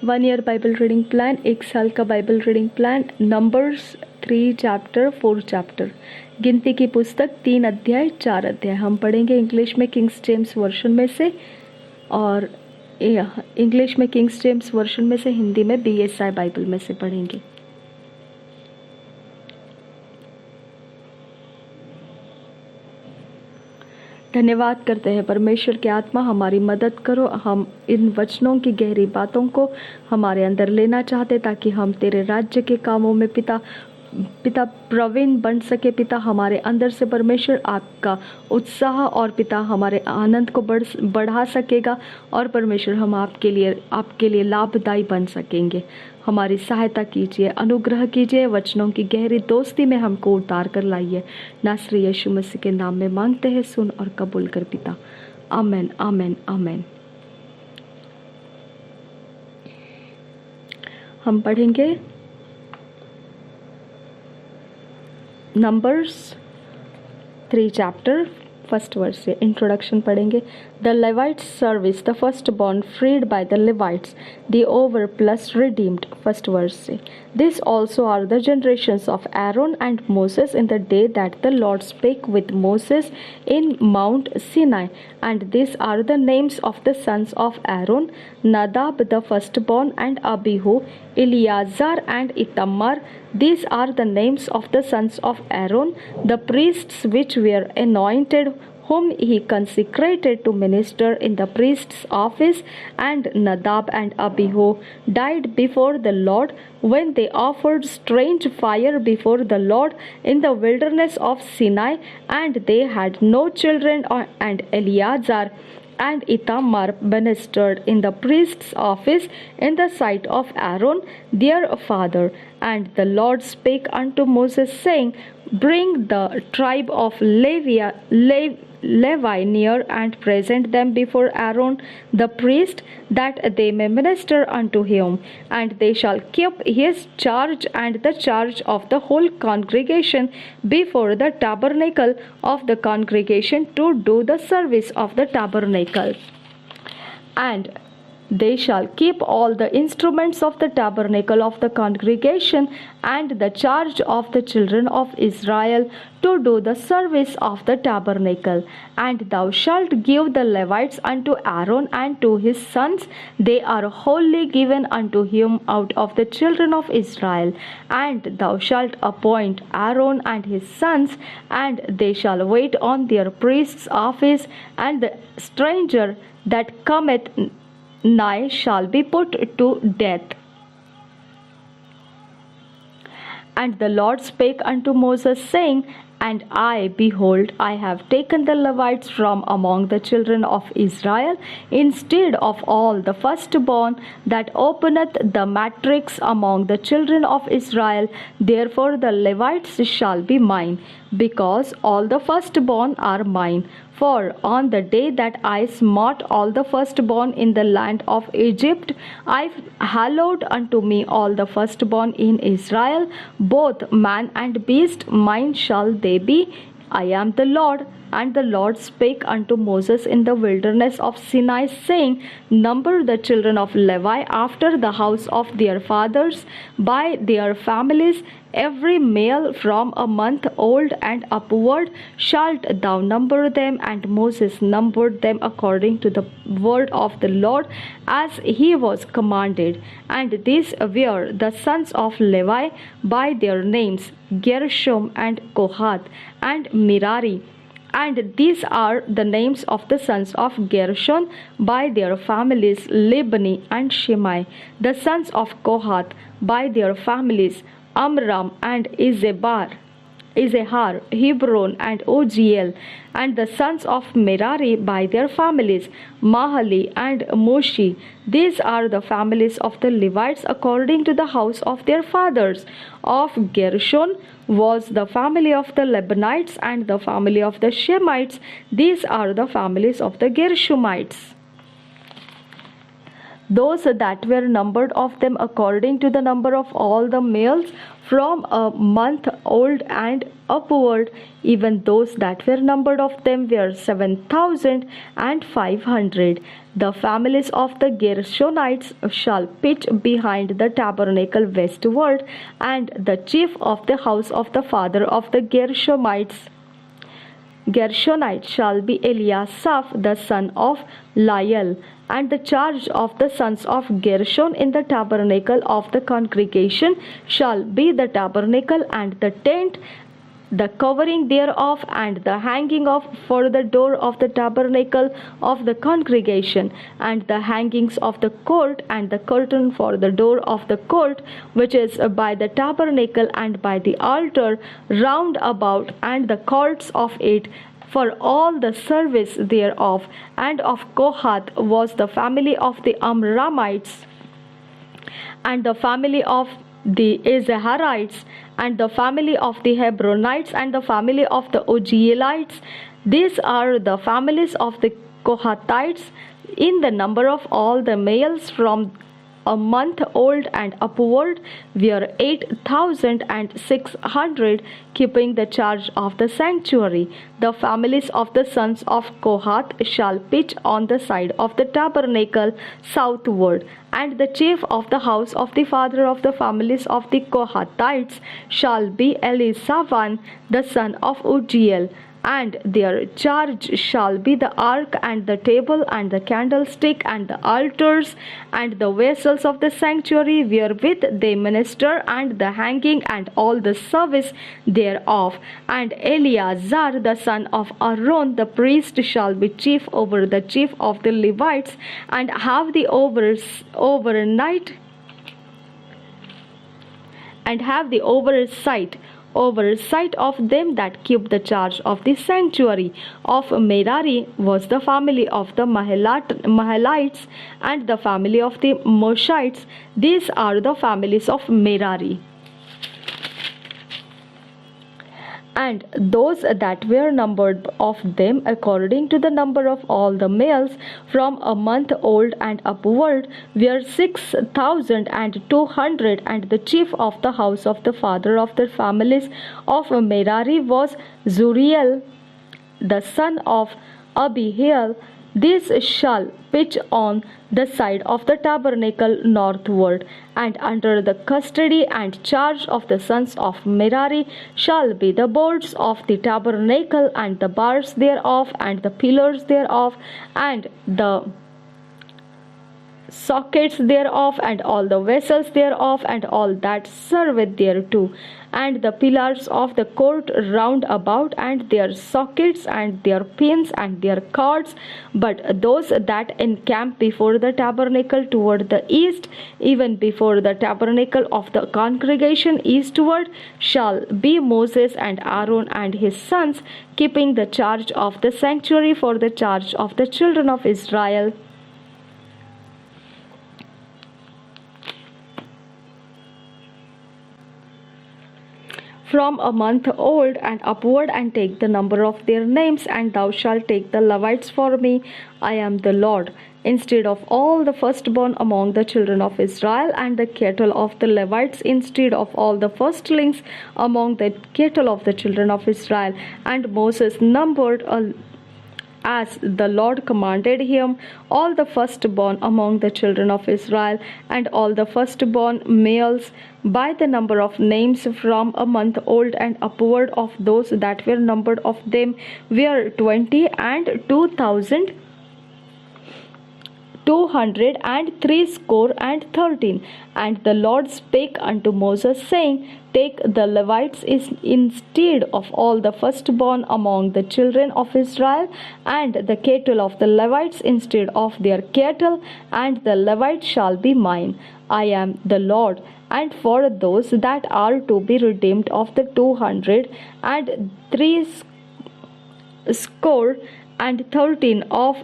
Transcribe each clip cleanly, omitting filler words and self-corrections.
1 year Bible reading plan, 1 साल का Bible reading plan, numbers 3 chapter 4 chapter, गिनती की पुस्तक 3 अध्याय 4 अध्याय। हम पढ़ेंगे इंग्लिश में किंग्स जेम्स वर्जन में से और इंग्लिश में किंग्स जेम्स वर्जन में से, हिंदी में BSI बाइबल में से पढ़ेंगे। धन्यवाद करते हैं परमेश्वर की आत्मा, हमारी मदद करो। हम इन वचनों की गहरी बातों को हमारे अंदर लेना चाहते ताकि हम तेरे राज्य के कामों में पिता प्रवीण बन सके। पिता हमारे अंदर से परमेश्वर आपका उत्साह और पिता हमारे आनंद को बढ़ा सकेगा और परमेश्वर हम आपके लिए लाभदायी बन सकेंगे। हमारी सहायता कीजिए, अनुग्रह कीजिए, वचनों की गहरी दोस्ती में हमको उतार कर लाइए। नासरी यीशु मसीह के नाम में मांगते हैं, सुन और कबूल कर पिता। आमेन आमेन आमेन। हम पढ़ेंगे नंबर्स 3 चैप्टर, फर्स्ट वर्स से इंट्रोडक्शन पढ़ेंगे। The Levites service, the first born freed by the Levites, the overplus redeemed, first verse से। This also are the generations of Aaron and Moses in the day that the Lord spake with Moses in Mount Sinai, and these are the names of the sons of Aaron: Nadab the firstborn, and Abihu, Eleazar and Ithamar. These are the names of the sons of Aaron, the priests which were anointed, whom he consecrated to minister in the priest's office. And Nadab and Abihu died before the Lord when they offered strange fire before the Lord in the wilderness of Sinai, and they had no children. And Eleazar and Ithamar ministered in the priest's office in the sight of Aaron their father. And the Lord spake unto Moses, saying, Bring the tribe of Levi near, and present them before Aaron the priest, that they may minister unto him. And they shall keep his charge and the charge of the whole congregation before the tabernacle of the congregation, to do the service of the tabernacle. And they shall keep all the instruments of the tabernacle of the congregation, and the charge of the children of Israel, to do the service of the tabernacle. And thou shalt give the Levites unto Aaron and to his sons; they are wholly given unto him out of the children of Israel. And thou shalt appoint Aaron and his sons, and they shall wait on their priest's office, and the stranger that cometh nigh shall be put to death. And the Lord spake unto Moses, saying, And I, behold, I have taken the Levites from among the children of Israel, instead of all the firstborn that openeth the matrix among the children of Israel. Therefore the Levites shall be mine, because all the firstborn are mine. For on the day that I smote all the firstborn in the land of Egypt, I hallowed unto me all the firstborn in Israel, both man and beast, mine shall they be. I am the Lord. And the Lord spake unto Moses in the wilderness of Sinai, saying, Number the children of Levi after the house of their fathers by their families, every male from a month old and upward shalt thou number them. And Moses numbered them according to the word of the Lord, as he was commanded. And these were the sons of Levi by their names, Gershom and Kohath and Merari. And these are the names of the sons of Gershon by their families, Libni and Shimei. The sons of Kohath by their families, Amram and Izehar, Hebron and Uziel. And the sons of Merari by their families, Mahali and Mushi. These are the families of the Levites according to the house of their fathers. Of Gershon was the family of the Lebanites, and the family of the Shemites. These are the families of the Gershomites. those that were numbered of them according to the number of all the males from a month old and upward, even those that were numbered of them were 7,500. The families of the Gershonites shall pitch behind the tabernacle westward, and the chief of the house of the father of the Gershonite shall be Eliasaph the son of Lael, and the charge of the sons of Gershon in the tabernacle of the congregation shall be the tabernacle and the tent, the covering thereof, and the hanging of for the door of the tabernacle of the congregation, and the hangings of the court, and the curtain for the door of the court, which is by the tabernacle and by the altar round about, and the courts of it, for all the service thereof. And of Kohath was the family of the Amramites, and the family of the Izharites, and the family of the Hebronites, and the family of the Uzielites. These are the families of the Kohathites in the number of all the males from a month old and upward were 8,600, keeping the charge of the sanctuary. The families of the sons of Kohath shall pitch on the side of the tabernacle southward, and the chief of the house of the father of the families of the Kohathites shall be Elisavan the son of Uziel, and their charge shall be the ark, and the table, and the candlestick, and the altars, and the vessels of the sanctuary wherewith they minister, and the hanging, and all the service thereof. And Eleazar the son of Aaron the priest shall be chief over the chief of the Levites, and have the oversight of them that keep the charge of the sanctuary. Of Merari was the family of the Mahalites, and the family of the Moshites. These are the families of Merari. And those that were numbered of them according to the number of all the males from a month old and upward were 6,200. And the chief of the house of the father of the families of Merari was Zuriel the son of Abihail. These shall pitch on the side of the tabernacle northward, and under the custody and charge of the sons of Merari shall be the boards of the tabernacle, and the bars thereof, and the pillars thereof, and the sockets thereof, and all the vessels thereof, and all that serveth thereto, and the pillars of the court round about, and their sockets, and their pins, and their cords. But those that encamp before the tabernacle toward the east, even before the tabernacle of the congregation eastward, shall be Moses and Aaron and his sons, keeping the charge of the sanctuary for the charge of the children of Israel. From a month old and upward, and take the number of their names, and thou shalt take the Levites for me. I am the Lord. Instead of all the firstborn among the children of Israel, and the cattle of the Levites, instead of all the firstlings among the cattle of the children of Israel. And Moses numbered as the Lord commanded him, all the firstborn among the children of Israel, and all the firstborn males by the number of names from a month old and upward of those that were numbered of them were 20 and 2,213. And the Lord spake unto Moses, saying, Take the Levites instead of all the firstborn among the children of Israel, and the cattle of the Levites instead of their cattle, and the Levites shall be mine. I am the Lord. And for those that are to be redeemed of the 213 of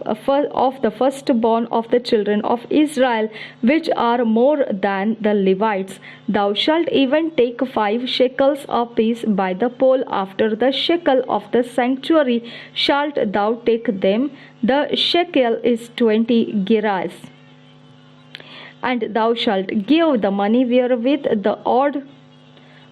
the firstborn of the children of Israel, which are more than the Levites, thou shalt even take 5 shekels apiece by the poll after the shekel of the sanctuary shalt thou take them. The shekel is 20 gerahs. And thou shalt give the money wherewith the odd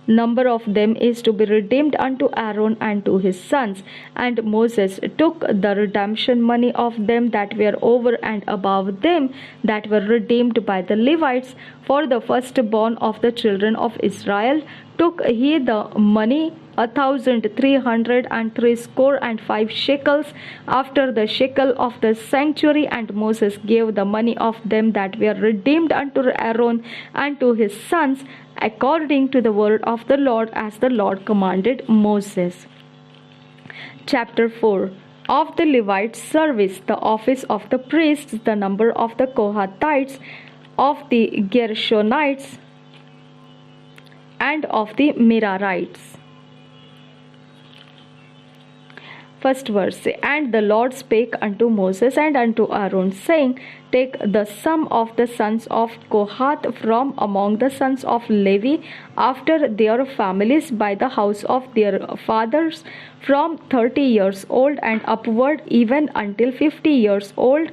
number of them is to be redeemed unto Aaron and to his sons. And Moses took the redemption money of them that were over and above them that were redeemed by the Levites for the firstborn of the children of Israel. Took he the money 1,365 shekels after the shekel of the sanctuary, and Moses gave the money of them that were redeemed unto Aaron and to his sons, according to the word of the Lord, as the Lord commanded Moses. Chapter 4. Of the Levites' service, the office of the priests, the number of the Kohathites, of the Gershonites, and of the Merarites. First verse. And the Lord spake unto Moses and unto Aaron, saying, Take the sum of the sons of Kohath from among the sons of Levi after their families by the house of their fathers, from 30 years old and upward, even until 50 years old,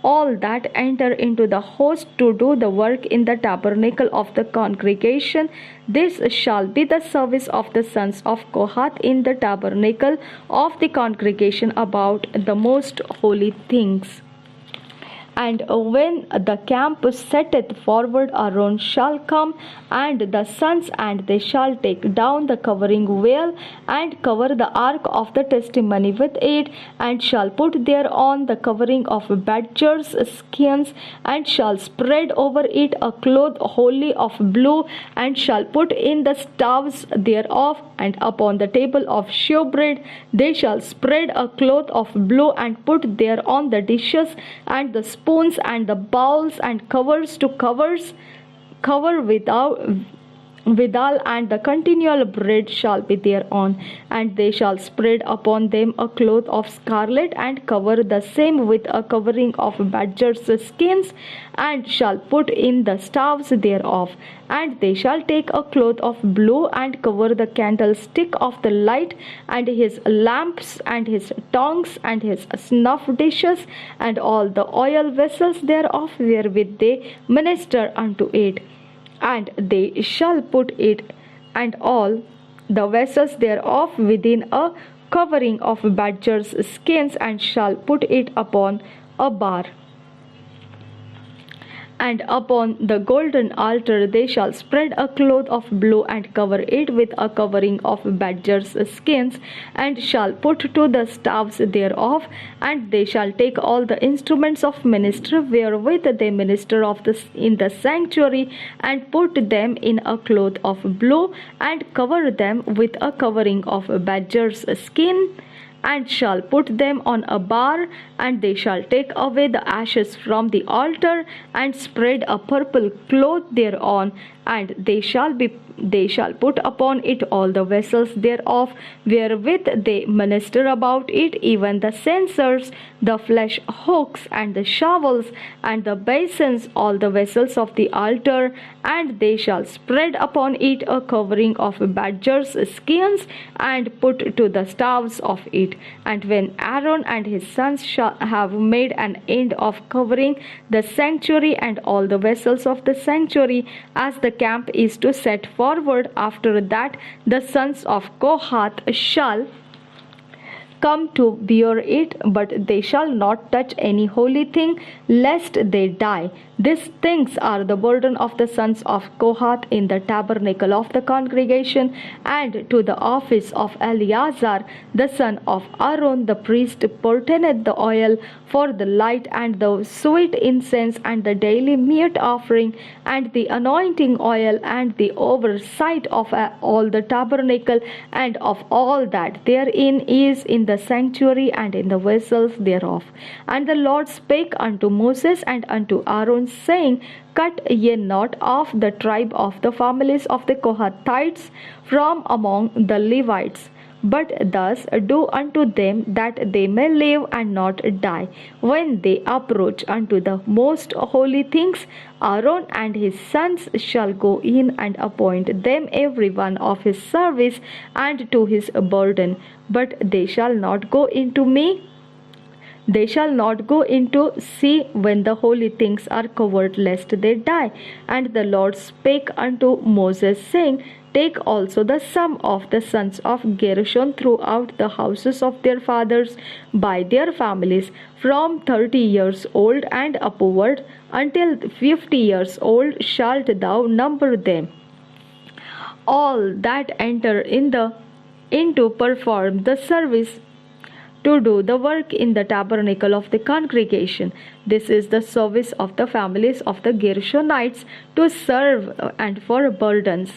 all that enter into the host to do the work in the tabernacle of the congregation. This shall be the service of the sons of Kohath in the tabernacle of the congregation about the most holy things. And when the camp setteth forward, Aaron shall come, and the sons, and they shall take down the covering veil, and cover the ark of the testimony with it, and shall put thereon the covering of badgers' skins, and shall spread over it a cloth wholly of blue, and shall put in the staves thereof, and upon the table of shewbread they shall spread a cloth of blue, and put thereon the dishes and the spoons and the bowls and covers to cover withal, and the continual bread shall be thereon. And they shall spread upon them a cloth of scarlet, and cover the same with a covering of badgers' skins, and shall put in the staves thereof. And they shall take a cloth of blue, and cover the candlestick of the light, and his lamps, and his tongs, and his snuff dishes, and all the oil vessels thereof, wherewith they minister unto it. And they shall put it and all the vessels thereof within a covering of badgers' skins, and shall put it upon a bar. And upon the golden altar they shall spread a cloth of blue, and cover it with a covering of badgers' skins, and shall put to the staves thereof. And they shall take all the instruments of ministry wherewith they minister in the sanctuary, and put them in a cloth of blue, and cover them with a covering of badgers' skin, and shall put them on a bar. And they shall take away the ashes from the altar, and spread a purple cloth thereon, and they shall put upon it all the vessels thereof wherewith they minister about it, even the censers, the flesh hooks, and the shovels, and the basins, all the vessels of the altar. And they shall spread upon it a covering of badgers' skins, and put to the staves of it. And when Aaron and his sons shall have made an end of covering the sanctuary and all the vessels of the sanctuary, as the camp is to set forward, after that the sons of Kohath shall come to bear it, but they shall not touch any holy thing, lest they die. These things are the burden of the sons of Kohath in the tabernacle of the congregation, and to the office of Eleazar the son of Aaron the priest pertaineth the oil for the light, and the sweet incense, and the daily meat offering, and the anointing oil, and the oversight of all the tabernacle, and of all that therein is in the sanctuary, and in the vessels thereof. And the Lord spake unto Moses and unto Aaron, saying, Cut ye not off the tribe of the families of the Kohathites from among the Levites, but thus do unto them that they may live and not die. When they approach unto the most holy things, Aaron and his sons shall go in and appoint them every one of his service and to his burden, but they shall not go into me. They shall not go into sea when the holy things are covered, lest they die. And the Lord spake unto Moses, saying, Take also the sum of the sons of Gershon throughout the houses of their fathers by their families, from 30 years old and upward until 50 years old shalt thou number them, all that enter into perform the service to do the work in the tabernacle of the congregation. This is the service of the families of the Gershonites to serve and for burdens.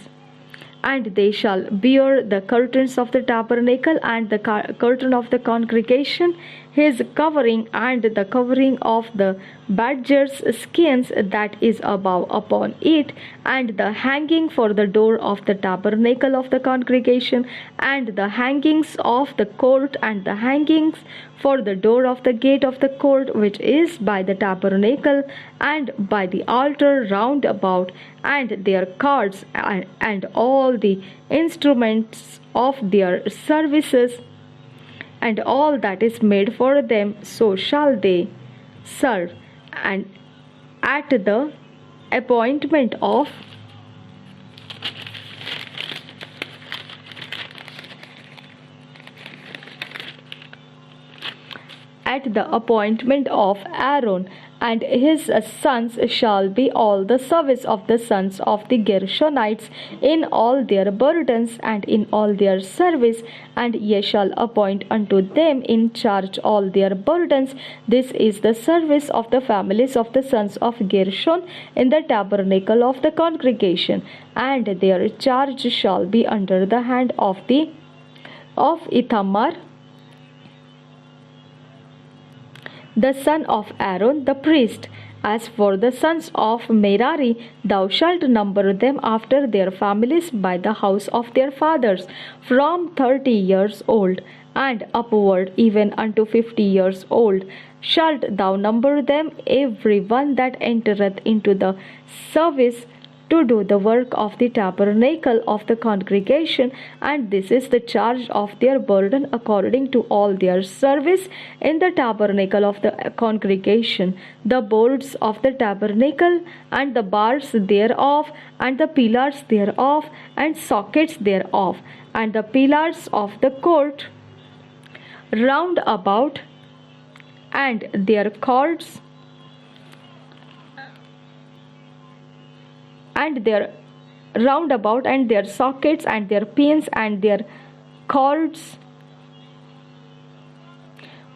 And they shall bear the curtains of the tabernacle and the curtain of the congregation, his covering, and the covering of the badger's skins that is above upon it, and the hanging for the door of the tabernacle of the congregation, and the hangings of the court, and the hangings for the door of the gate of the court which is by the tabernacle, and by the altar round about, and their cards, and all the instruments of their services, and all that is made for them, so shall they serve. And at the appointment of Aaron and his sons shall be all the service of the sons of the Gershonites in all their burdens and in all their service, and ye shall appoint unto them in charge all their burdens. This is the service of the families of the sons of Gershon in the tabernacle of the congregation, and their charge shall be under the hand of Ithamar, the son of Aaron the priest. As for the sons of Merari, thou shalt number them after their families by the house of their fathers, from 30 years old and upward, even unto 50 years old. Shalt thou number them, every one that entereth into the service to do the work of the tabernacle of the congregation, and this is the charge of their burden according to all their service in the tabernacle of the congregation, the boards of the tabernacle, and the bars thereof, and the pillars thereof, and sockets thereof, and the pillars of the court round about, and their cords, and their round about, and their sockets, and their pins, and their cords,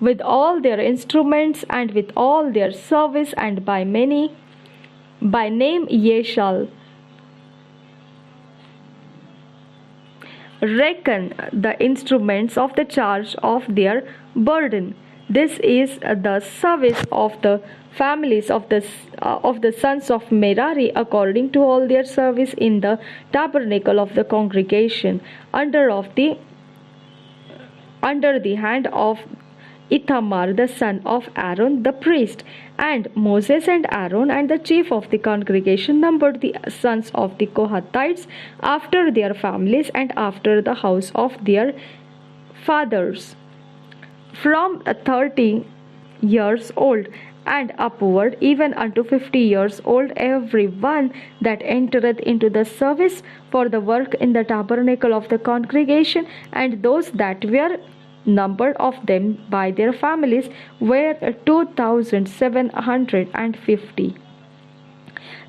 with all their instruments, and with all their service, and by name ye shall reckon the instruments of the charge of their burden. This is the service of the families of the sons of Merari according to all their service in the tabernacle of the congregation, under the hand of Ithamar the son of Aaron the priest. And Moses and Aaron and the chief of the congregation numbered the sons of the Kohathites after their families and after the house of their fathers, from 30 years old and upward, even unto 50 years old, every one that entereth into the service for the work in the tabernacle of the congregation. And those that were numbered of them by their families were 2,750.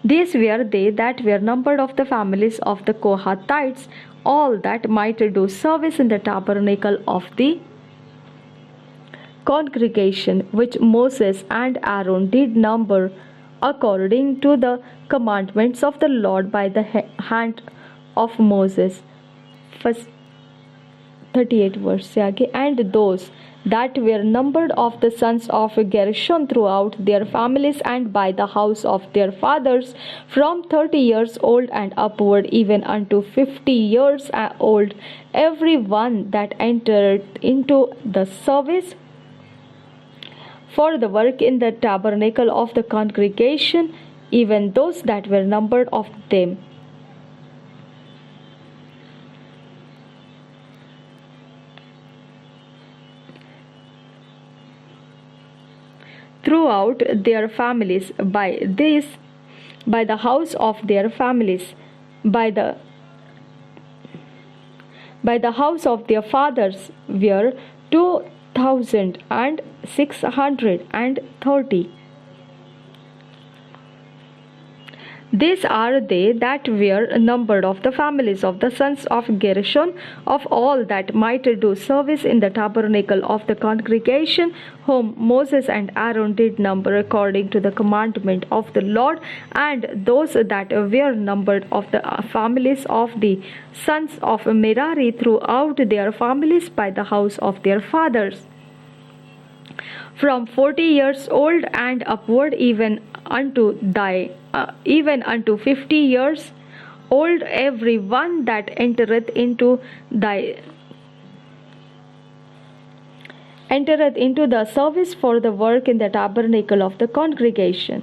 These were they that were numbered of the families of the Kohathites, all that might do service in the tabernacle of the congregation, which Moses and Aaron did number according to the commandments of the Lord by the hand of Moses. First 38 verse से आगे. And those that were numbered of the sons of Gershon throughout their families and by the house of their fathers, from 30 years old and upward, even unto 50 years old, every one that entered into the service for the work in the tabernacle of the congregation, even those that were numbered of them. throughout their families by the house of their families, by the house of their fathers were 2,630. These are they that were numbered of the families of the sons of Gershon, of all that might do service in the tabernacle of the congregation, whom Moses and Aaron did number according to the commandment of the Lord, and those that were numbered of the families of the sons of Merari throughout their families by the house of their fathers, from 40 years old and upward, even unto 50 years old, every one that entereth into the service for the work in the tabernacle of the congregation.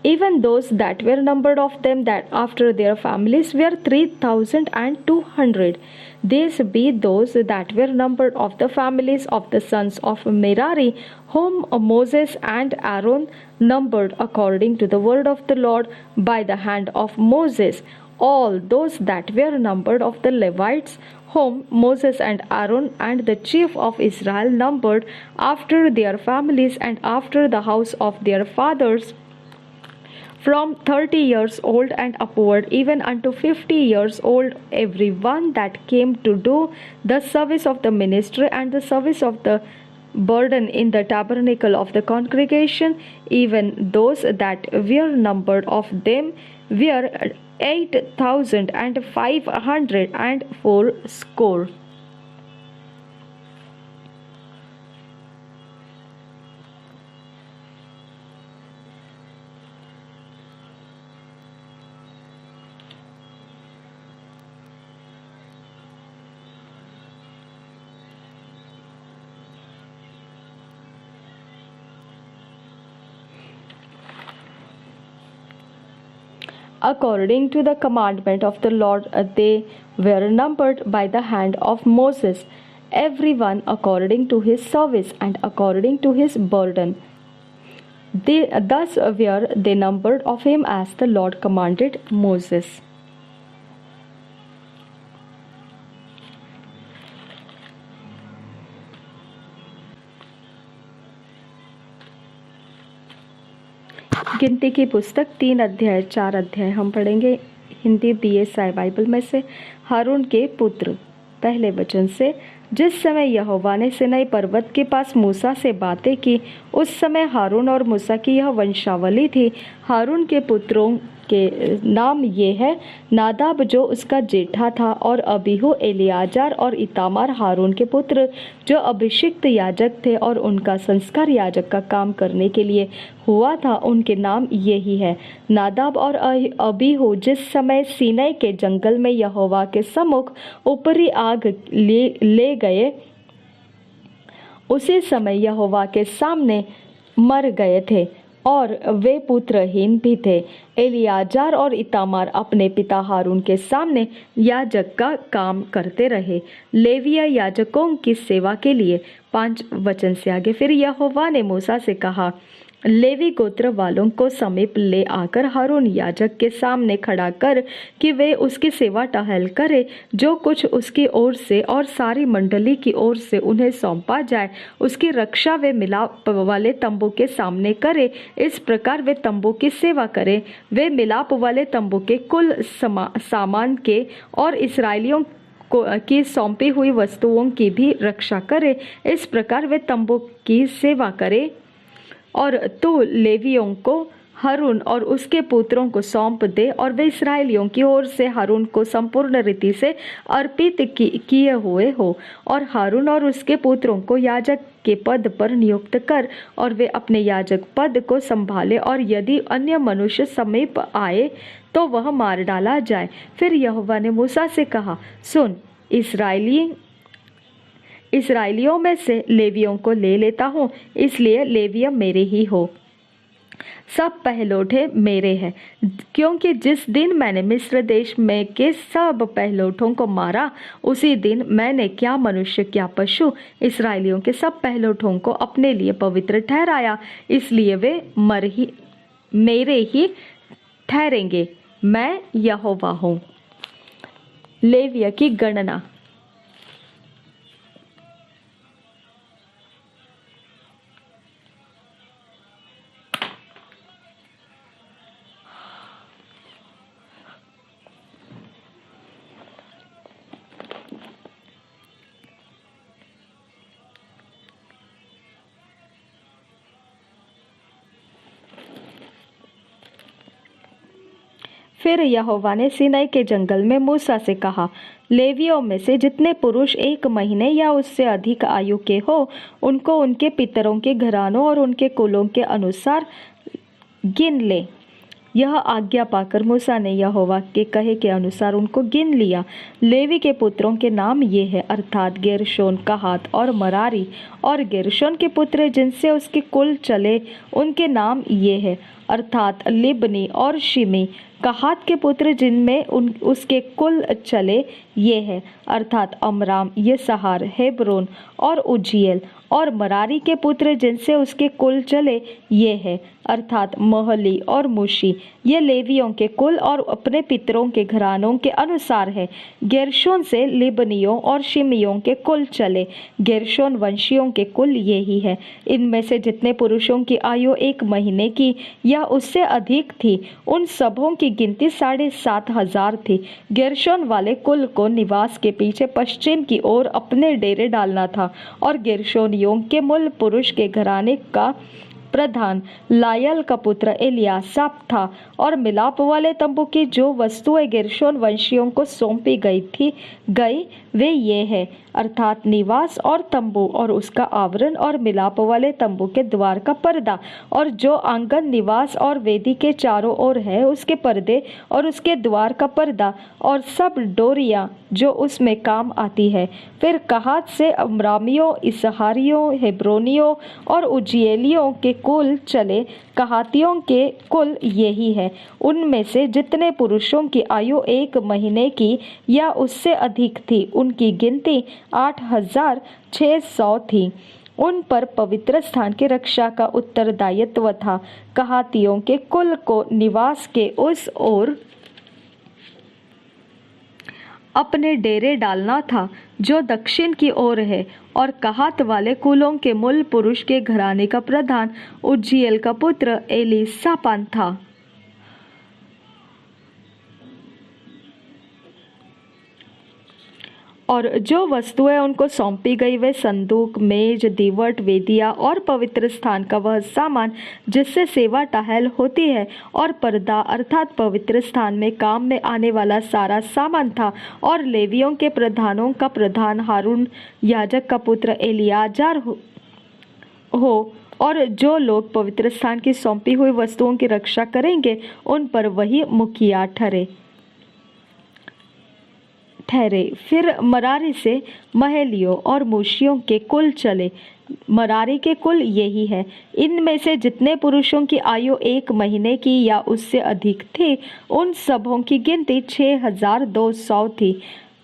Even those that were numbered of them that after their families were 3,200. These be those that were numbered of the families of the sons of Merari, whom Moses and Aaron numbered according to the word of the Lord by the hand of Moses. All those that were numbered of the Levites, whom Moses and Aaron and the chief of Israel numbered after their families and after the house of their fathers, from 30 years old and upward, even unto 50 years old, every one that came to do the service of the ministry and the service of the burden in the tabernacle of the congregation, even those that were numbered of them were 8,540. According to the commandment of the Lord, they were numbered by the hand of Moses, every one according to his service and according to his burden. Thus were they numbered of him as the Lord commanded Moses. गिनती की पुस्तक 3 अध्याय 4 अध्याय हम पढ़ेंगे Hindi BSI Bible में से। हारून के पुत्र, पहले वचन से। जिस समय यहोवा ने सिनाई पर्वत के पास मूसा से बातें की, उस समय हारून और मूसा की यह वंशावली थी। हारून के पुत्रों के नाम ये है, नादाब जो उसका जेठा था, और अबीहू, एलियाजार और इतामार हारून के पुत्र जो अभिषिक्त याजक थे और उनका संस्कार याजक का काम करने के लिए हुआ था। उनके नाम यही है। नादाब और अबीहू जिस समय सीनै के जंगल में यहोवा के सम्मुख ऊपरी आग ले गए, उसी समय यहोवा के सामने मर गए थे और वे पुत्रहीन भी थे। एलियाजार और इतामार अपने पिता हारून के सामने याजक का काम करते रहे, लेवीय याजकों की सेवा के लिए। 5 वचन से आगे, फिर यहोवा ने मूसा से कहा, लेवी गोत्र वालों को समीप ले आकर हारून याजक के सामने खड़ा कर कि वे उसकी सेवा टहल करे। जो कुछ उसकी ओर से और सारी मंडली की ओर से उन्हें सौंपा जाए, उसकी रक्षा वे मिलाप वाले तंबू के सामने करे। इस प्रकार वे तंबू की सेवा करें। वे मिलाप वाले तंबू के कुल सामान के और इसराइलियों की सौंपी हुई वस्तुओं की भी रक्षा करे। इस प्रकार वे तंबू की सेवा करे। और तू लेवियों को हारून और उसके पुत्रों को सौंप दे, और वे इसराइलियों की ओर से हारून को संपूर्ण रीति से अर्पित किए हुए हो। और हारून और उसके पुत्रों को याजक के पद पर नियुक्त कर, और वे अपने याजक पद को संभाले, और यदि अन्य मनुष्य समीप आए तो वह मार डाला जाए। फिर यहोवा ने मूसा से कहा, सुन, इसराइलियों में से लेवियों को ले लेता हूँ, इसलिए लेविय मेरे ही हो। सब पहलौठे मेरे हैं, क्योंकि जिस दिन मैंने मिस्र देश में के सब पहलौठों को मारा, उसी दिन मैंने क्या मनुष्य क्या पशु इस्राएलियों के सब पहलौठों को अपने लिए पवित्र ठहराया, इसलिए वे मेरे ही ठहरेंगे। मैं यहोवा हूँ। लेविया की गणना। फिर यहोवा ने सीनै के जंगल में मूसा से कहा, लेवियों में से जितने पुरुष 1 महीने या उससे अधिक आयु के हो, उनको उनके पितरों के घरानों और उनके कुलों के अनुसार गिन ले। यह आज्ञा पाकर मूसा ने यहोवा के कहे के अनुसार उनको गिन लिया। लेवी के पुत्रों के नाम ये हैं, अर्थात गेरशोन, कहात और मरारी। और गेरशोन के पुत्र जिनसे उसके कुल चले, उनके नाम ये हैं, अर्थात लिबनी और शिमी। कहात के पुत्र जिनमें उसके कुल चले, ये हैं, अर्थात अमराम, यिसहार, हेब्रोन और उज्जीएल। और मरारी के पुत्र जिनसे उसके कुल चले, ये हैं, अर्थात महली और मूशी। ये लेवियों के कुल और अपने पितरों के घरानों के अनुसार है। गेरशोन से लिबनियों और शिमियों के कुल चले। गेरशोन वंशियों के कुल ये ही है। इनमें से जितने पुरुषों की आयु 1 महीने की या उससे अधिक थी, उन सबों की गिनती 7,500 थी। गेरशोन वाले कुल को निवास के पीछे पश्चिम की ओर अपने डेरे डालना था। और गेरशोनियों के मूल पुरुष के घराने का प्रधान लायल का पुत्र एलियासाप था। और मिलाप वाले तंबू की जो वस्तुएं गेरशोन वंशियों को सौंपी गई वे ये हैं, अर्थात निवास और तंबू और उसका आवरण और मिलाप वाले तंबू के द्वार का पर्दा और जो आंगन, निवास और वेदी के चारों ओर है उसके पर्दे और उसके द्वार का पर्दा और सब डोरियां जो उसमें काम आती है। फिर कहात से अमरामियों, इसहारियों, हेब्रोनियों और उज्जीएलियों के कुल चले। कहातियों के कुल यही है। उनमें से जितने पुरुषों की आयु 1 महीने की या उससे अधिक थी, उनकी गिनती 8,600 थी। उन पर पवित्र स्थान की रक्षा का उत्तरदायित्व था। कहातियों के कुल को निवास के उस ओर अपने डेरे डालना था जो दक्षिण की ओर है। और कहात वाले कुलों के मूल पुरुष के घराने का प्रधान उज्जीएल का पुत्र एलीसापान था। और जो वस्तुएं उनको सौंपी गई वे संदूक, मेज, दीवट, वेदिया और पवित्र स्थान का वह सामान जिससे सेवा टहल होती है, और पर्दा अर्थात पवित्र स्थान में काम में आने वाला सारा सामान था। और लेवियों के प्रधानों का प्रधान हारून याजक का पुत्र एलियाजार हो। और जो लोग पवित्र स्थान की सौंपी हुई वस्तुओं की रक्षा करेंगे, उन पर वही मुखिया ठहरे। फिर मरारी से महलियों और मूशियों के कुल चले। मरारी के कुल यही है। इनमें से जितने पुरुषों की आयु 1 महीने की या उससे अधिक थी, उन सबों की गिनती 6,200 थी।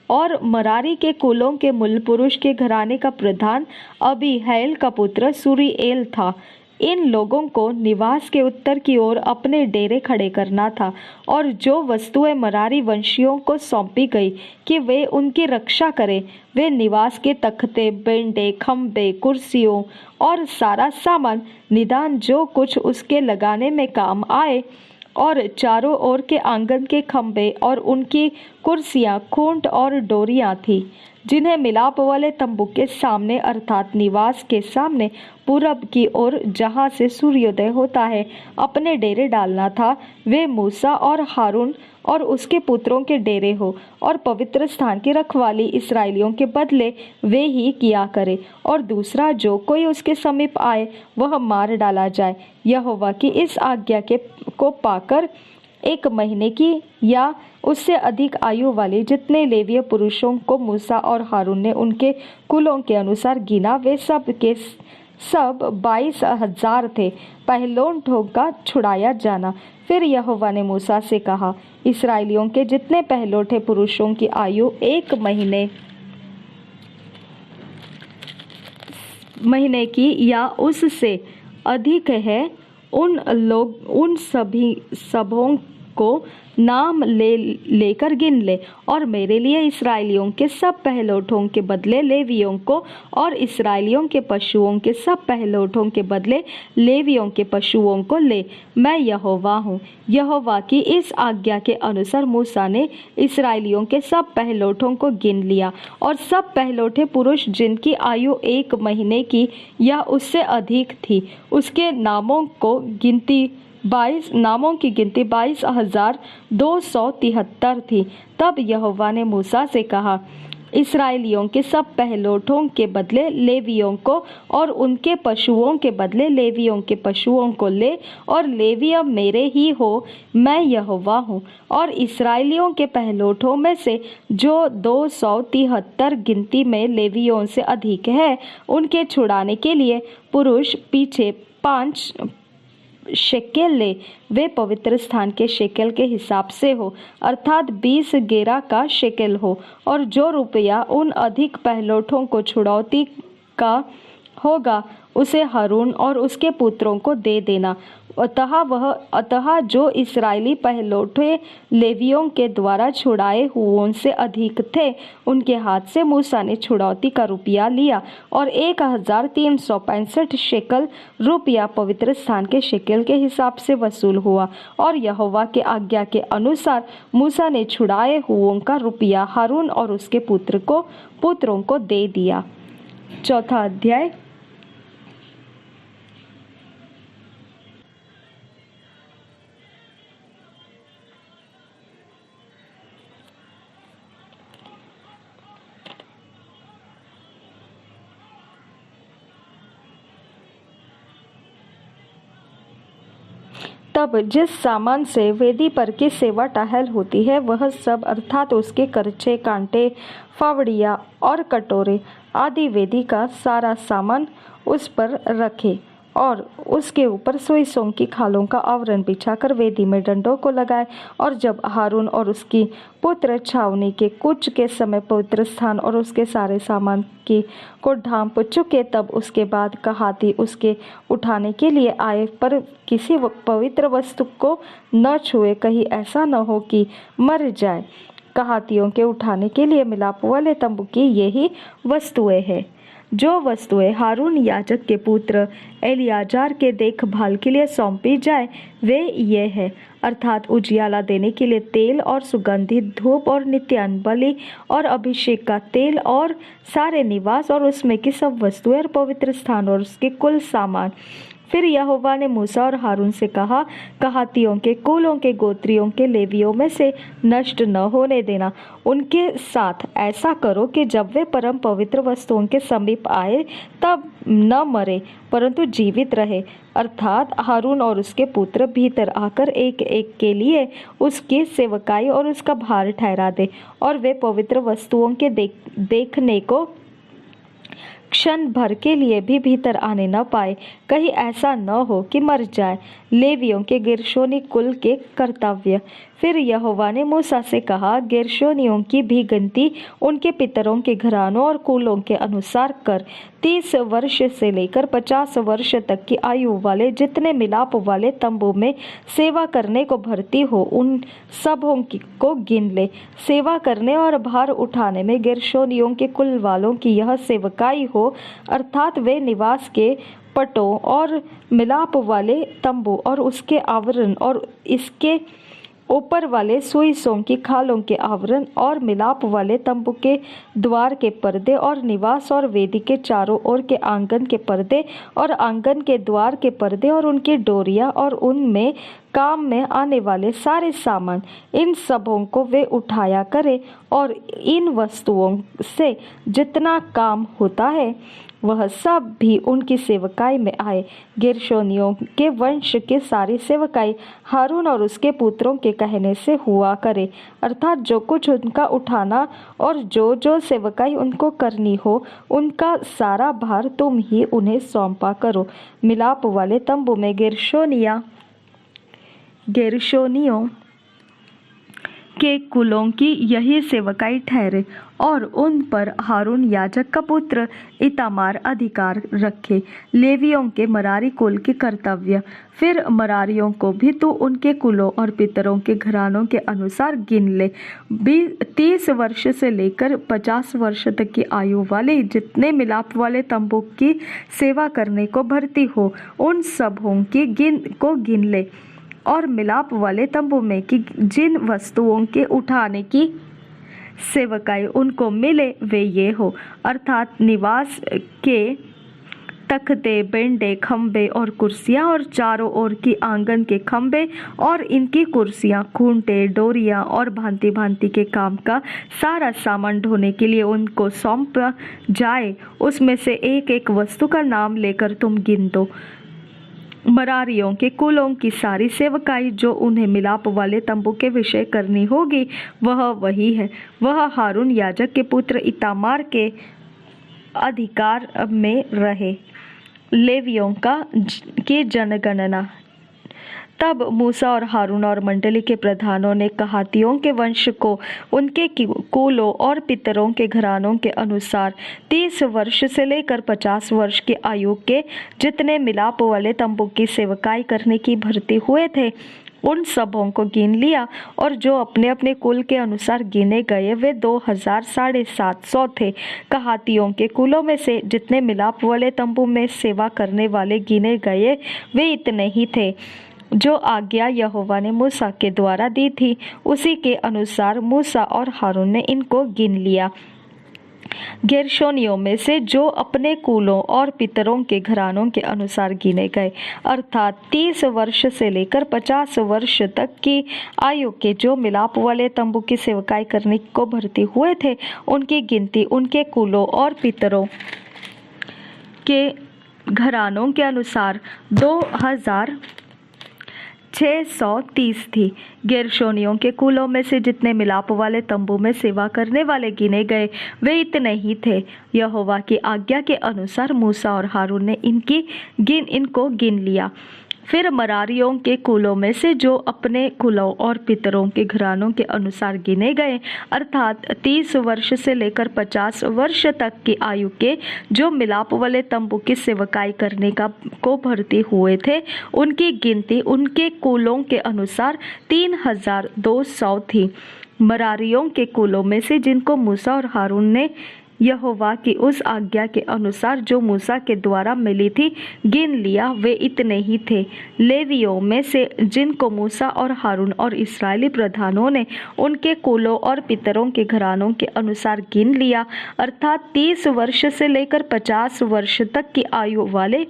और मरारी के कुलों के मूल पुरुष के घराने का प्रधान अबीहैल का पुत्र सूरीएल था। इन लोगों को निवास के उत्तर की ओर अपने डेरे खड़े करना था। और जो वस्तुएं मरारी वंशियों को सौंपी गई कि वे उनकी रक्षा करें, वे निवास के तख्ते, बेंडे, खंबे, कुर्सियों और सारा सामान, निदान जो कुछ उसके लगाने में काम आए, और चारों ओर के आंगन के खंबे और उनकी कुर्सियां, खूंट और डोरियां थी, जिन्हें मिलाप वाले तंबू के सामने अर्थात निवास के सामने पूरब की ओर जहाँ से सूर्योदय होता है अपने डेरे डालना था। वे मूसा और हारून और उसके पुत्रों के डेरे हो। और पवित्र स्थान की रखवाली इसराइलियों के बदले वे ही किया करे। और दूसरा जो कोई उसके समीप आए वह मार डाला जाए। यहोवा की इस आज्ञा को पाकर 1 महीने की या उससे अधिक आयु वाले जितने लेवीय पुरुषों को मूसा और हारून ने उनके कुलों के अनुसार गिना, वे सब के सब 22,000 थे। पहलौठों का छुड़ाया जाना। फिर यहोवा ने मूसा से कहा, इस्राएलियों के जितने पहलौठे पुरुषों की आयु 1 महीने की या उससे अधिक है, उन सभी सबों को नाम लेकर गिन ले। और मेरे लिए इस्राएलियों के सब पहलौठों के बदले लेवियों को, और इस्राएलियों के पशुओं के सब पहलौठों के बदले लेवियों के पशुओं को ले। मैं यहोवा हूँ। यहोवा की इस आज्ञा के अनुसार मूसा ने इस्राएलियों के सब पहलौठों को गिन लिया, और सब पहलौठे पुरुष जिनकी आयु 1 महीने की या उससे अधिक थी, उसके नामों की गिनती 22,273 थी। तब यहोवा ने मूसा से कहा, इस्राएलियों के सब पहलौठों के बदले लेवियों को, और उनके पशुओं के बदले लेवियों के पशुओं को ले, और लेवी अब मेरे ही हो। मैं यहोवा हूँ। और इस्राएलियों के पहलौठों में से जो 273 गिनती में लेवियों से अधिक है, उनके छुड़ाने के लिए पुरुष पीछे 5 शेकेल ले। वे पवित्र स्थान के शेकेल के हिसाब से हो, अर्थात 20 गेरा का शेकेल हो। और जो रुपया उन अधिक पहलौठों को छुड़ौती का होगा, उसे हारून और उसके पुत्रों को दे देना। अतः जो इस्राएली पहलौठे लेवियों के द्वारा छुड़ाए हुओं से अधिक थे, उनके हाथ से मूसा ने छुड़ौती का रुपया लिया, और 1,365 शेकल रुपया पवित्र स्थान के शेकेल के हिसाब से वसूल हुआ। और यहोवा के आज्ञा के अनुसार मूसा ने छुड़ाए हुओं का रुपया हारून और उसके पुत्रों को दे दिया। चौथा अध्याय। तब जिस सामान से वेदी पर की सेवा टहल होती है, वह सब अर्थात उसके करछे, कांटे, फावड़ियाँ और कटोरे आदि वेदी का सारा सामान उस पर रखे, और उसके ऊपर सुइसों की खालों का आवरण बिछाकर वेदी में डंडों को लगाए। और जब हारून और उसकी पुत्र छावनी के कूच के समय पवित्र स्थान और उसके सारे सामान को ढांप चुके, तब उसके बाद कहाती उसके उठाने के लिए आए, पर किसी पवित्र वस्तु को न छुए, कहीं ऐसा न हो कि मर जाए। कहातियों के उठाने के लिए मिलाप वाले तंबू की यही वस्तुएं हैं। जो वस्तुएं हारून याजक के पुत्र एलियाजार के देखभाल के लिए सौंपी जाए, वे ये है, अर्थात उजियाला देने के लिए तेल और सुगंधित धूप और नित्यान्न बलि और अभिषेक का तेल और सारे निवास और उसमें की सब वस्तुएं और पवित्र स्थान और उसके कुल सामान। फिर यहोवा ने मूसा और हारून से कहा, कहातियों के कुलों के गोत्रियों के लेवियों में से नष्ट न होने देना। उनके साथ ऐसा करो कि जब वे परम पवित्र वस्तुओं के समीप आए, तब न मरे, परंतु जीवित रहे। अर्थात हारून और उसके पुत्र भीतर आकर एक एक के लिए उसकी सेवकाई और उसका भार ठहरा दे, और वे पवित्र वस्तुओं के देखने को क्षण भर के लिए भी भीतर आने न पाए, कहीं ऐसा न हो कि मर जाए। लेवियों के गेर्शोनी कुल के कर्तव्य। फिर यहोवा ने मूसा से कहा, गेर्शोनियों की भी गिनती उनके पितरों के घरानों और कुलों के अनुसार कर। 30 वर्ष से लेकर 50 वर्ष तक की आयु वाले जितने मिलाप वाले तंबू में सेवा करने को भर्ती हो, उन सबों को गिन ले। सेवा करने और भार उठाने में गेर्शोनियों के कुल वालों की यह सेवकाई हो, अर्थात वे निवास के पटों और मिलाप वाले तंबू और उसके आवरण और इसके ऊपर वाले सुइसों की खालों के आवरण और मिलाप वाले तंबू के द्वार के पर्दे और निवास और वेदी के चारों ओर के आंगन के पर्दे और आंगन के द्वार के पर्दे और उनकी डोरियां और उनमें काम में आने वाले सारे सामान, इन सबों को वे उठाया करे। और इन वस्तुओं से जितना काम होता है वह सब भी उनकी सेवकाई में आए। गेरशोनियों के वंश के सारी सेवकाई हारून और उसके पुत्रों के कहने से हुआ करे, अर्थात जो कुछ उनका उठाना और जो जो सेवकाई उनको करनी हो, उनका सारा भार तुम ही उन्हें सौंपा करो। मिलाप वाले तंबू में गेरशोनियों के कुलों की यही सेवकाई ठहरे और उन पर हारून याजक का पुत्र इतामार अधिकार रखे। लेवियों के मरारी कुल के कर्तव्य। फिर मरारियों को भी तू उनके कुलों और पितरों के घरानों के अनुसार गिन ले। 30 वर्ष से लेकर 50 वर्ष तक की आयु वाले जितने मिलाप वाले तंबू की सेवा करने को भर्ती हो, उन सबों की गिन ले। और मिलाप वाले तंबू में की जिन वस्तुओं के उठाने की सेवकाई उनको मिले वे ये हो, अर्थात निवास के तख्ते, बेंडे, खंबे और कुर्सियां, और चारों ओर की आंगन के खंबे और इनकी कुर्सियां, खूंटे, डोरियां और भांति भांति के काम का सारा सामान ढोने के लिए उनको सौंपा जाए। उसमें से एक एक वस्तु का नाम लेकर तुम गिन दो। मरारियों के कुलों की सारी सेवकाई जो उन्हें मिलाप वाले तंबू के विषय करनी होगी, वह वही है। वह हारून याजक के पुत्र इतामार के अधिकार में रहे। लेवियों की जनगणना। तब मूसा और हारून और मंडली के प्रधानों ने कहातियों के वंश को उनके कुलों और पितरों के घरानों के अनुसार 30 वर्ष से लेकर 50 वर्ष की आयु के जितने मिलाप वाले तंबू की सेवकाई करने की भर्ती हुए थे, उन सबों को गिन लिया। और जो अपने अपने कुल के अनुसार गिने गए वे 2750 थे। कहातियों के कुलों में से जितने मिलाप वाले तंबू में सेवा करने वाले गिने गए वे इतने ही थे जो आज्ञा यहोवा ने मूसा के द्वारा दी थी। उसी के अनुसार मूसा और हारून ने इनको गिन लिया। गेरशोनियों में से जो अपने कुलों और पितरों के घरानों के अनुसार गिने गए, अर्थात 30 वर्ष से लेकर 50 वर्ष तक की आयु के जो मिलाप वाले तंबू की सेवकाई करने को भर्ती हुए थे, उनकी गिनती उनके कुलों और पितरों के घरानों के अनुसार 2630 थी। गेरशोनियों के कुलों में से जितने मिलाप वाले तंबू में सेवा करने वाले गिने गए वे इतने ही थे। यहोवा की आज्ञा के अनुसार मूसा और हारून ने इनको गिन लिया। फिर मरारियों के कुलों में से जो अपने कुलों और पितरों के घरानों के अनुसार गिने गए, अर्थात 30 वर्ष से लेकर 50 वर्ष तक की आयु के जो मिलाप वाले तंबू की सेवकाई करने को भर्ती हुए थे, उनकी गिनती उनके कुलों के अनुसार 3200 थी। मरारियों के कुलों में से जिनको मूसा और हारून ने यहोवा की उस आज्ञा के अनुसार जो मूसा के द्वारा मिली थी गिन लिया, वे इतने ही थे। लेवियों में से जिनको मूसा और हारून और इस्राएली प्रधानों ने उनके कुलों और पितरों के घरानों के अनुसार गिन लिया, अर्थात 30 वर्ष से लेकर 50 वर्ष तक की आयु वाले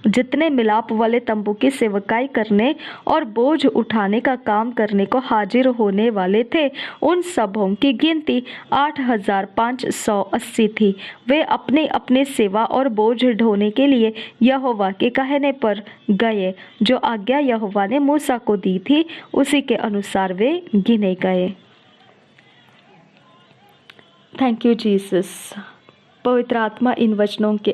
जितने मिलाप वाले तंबू की सेवकाई करने और बोझ उठाने का काम करने को हाजिर होने वाले थे, उन सबों की गिनती 8580 थी। वे अपने अपने सेवा और बोझ ढोने के लिए यहोवा के कहने पर गए। जो आज्ञा यहोवा ने मूसा को दी थी उसी के अनुसार वे गिने गए। Thank you Jesus. पवित्र आत्मा इन वचनों के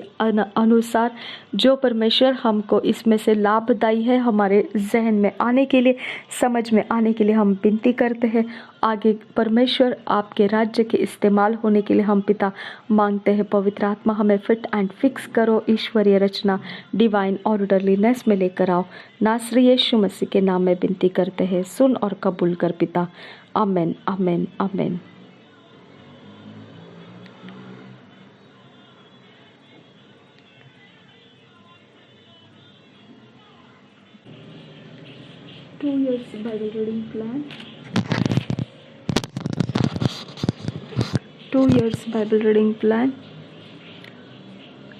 अनुसार जो परमेश्वर हमको इसमें से लाभदायी है, हमारे जहन में आने के लिए, समझ में आने के लिए हम विनती करते हैं। आगे परमेश्वर आपके राज्य के इस्तेमाल होने के लिए हम पिता मांगते हैं। पवित्र आत्मा हमें फिट एंड फिक्स करो, ईश्वरीय रचना डिवाइन ऑर्डरलीनेस में लेकर आओ। नासरी यीशु मसीह के नाम में विनती करते हैं, सुन और कबूल कर पिता। आमेन, आमेन, आमेन। Two years Bible reading plan. 2 years Bible reading plan.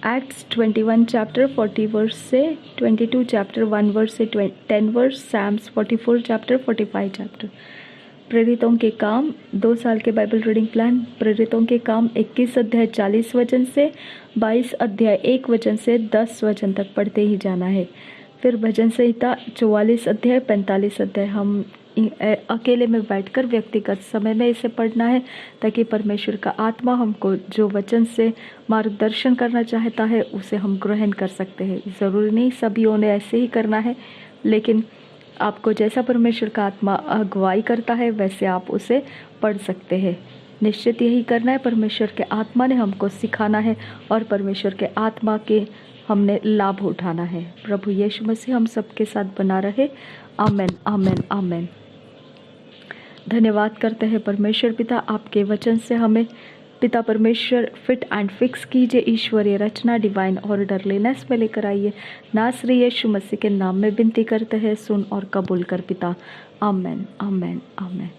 Acts 21 chapter 40 verse से 22 chapter 1 verse से 10 verse, Psalms 44 chapter 45 chapter. प्रेरितों के काम 2 साल के बाइबल रीडिंग प्लान। प्रेरितों के काम 21 अध्याय 40 वचन से 22 अध्याय 1 वचन से 10 वचन तक पढ़ते ही जाना है। फिर भजन संहिता 44 अध्याय 45 अध्याय हम अकेले में बैठकर व्यक्तिगत समय में इसे पढ़ना है, ताकि परमेश्वर का आत्मा हमको जो वचन से मार्गदर्शन करना चाहता है उसे हम ग्रहण कर सकते हैं। ज़रूरी नहीं सभी ने ऐसे ही करना है, लेकिन आपको जैसा परमेश्वर का आत्मा अगुवाई करता है वैसे आप उसे पढ़ सकते हैं। निश्चित यही करना है, परमेश्वर के आत्मा ने हमको सिखाना है और परमेश्वर के आत्मा के हमने लाभ उठाना है। प्रभु यीशु मसीह हम सबके साथ बना रहे। आमेन, आमेन, आमेन। धन्यवाद करते हैं परमेश्वर पिता, आपके वचन से हमें पिता परमेश्वर फिट एंड फिक्स कीजिए, ईश्वरीय रचना डिवाइन ऑर्डर लेनेस में लेकर आइए। नासरी यीशु मसीह के नाम में विनती करते हैं, सुन और कबूल कर पिता। आमेन, आमेन, आमेन।